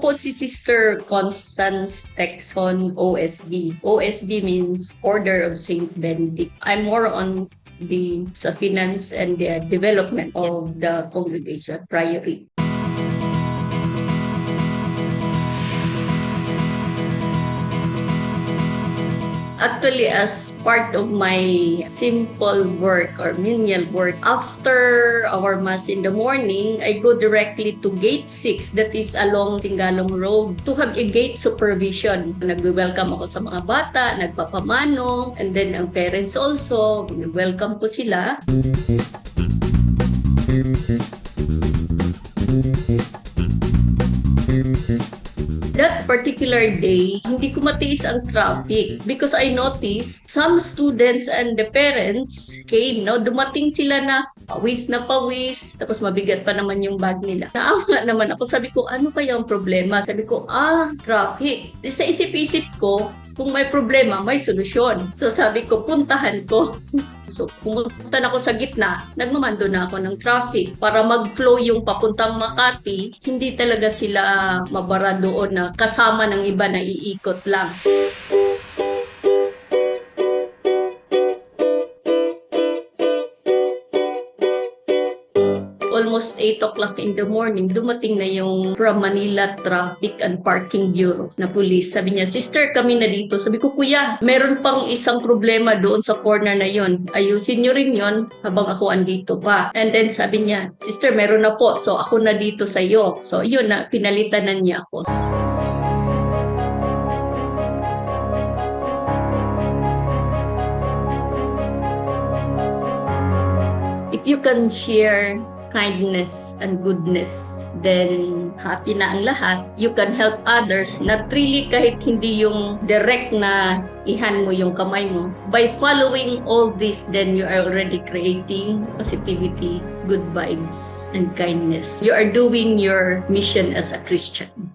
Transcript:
po si Sister Constance Texon, OSB. OSB means Order of Saint Benedict. I'm more on sa finance and the development of the congregation, priory. Actually, as part of my simple work or menial work, after our Mass in the morning, I go directly to Gate 6, that is along Singalong Road, to have a gate supervision. Nag-welcome ako sa mga bata, nagpapamano, and then ang parents also, welcome ko sila. That particular day, hindi ko matiis ang traffic because I noticed some students and the parents came, no? Dumating sila na pawis, tapos mabigat pa naman yung bag nila. Naawa naman ako. Sabi ko, ano kaya ang problema? Sabi ko, traffic. Sa isip-isip ko, kung may problema, may solusyon. So sabi ko, puntahan ko. So pumunta na ako sa gitna, nagmamando na ako ng traffic para mag-flow yung papuntang Makati. Hindi talaga sila mabara doon na kasama ng iba na iikot lang. Almost 8 o'clock in the morning, dumating na yung from Manila Traffic and Parking Bureau na police. Sabi niya, sister, kami na dito. Sabi ko, kuya, meron pang isang problema doon sa corner na yon. Ayusin nyo rin yon habang ako andito pa. And then sabi niya, sister, meron na po. So ako na dito sa iyo. So yun na, pinalitan na niya ako. If you can share kindness and goodness, then happy na ang lahat. You can help others, not really kahit hindi yung direct na ihan mo yung kamay mo. By following all this, then you are already creating positivity, good vibes, and kindness. You are doing your mission as a Christian.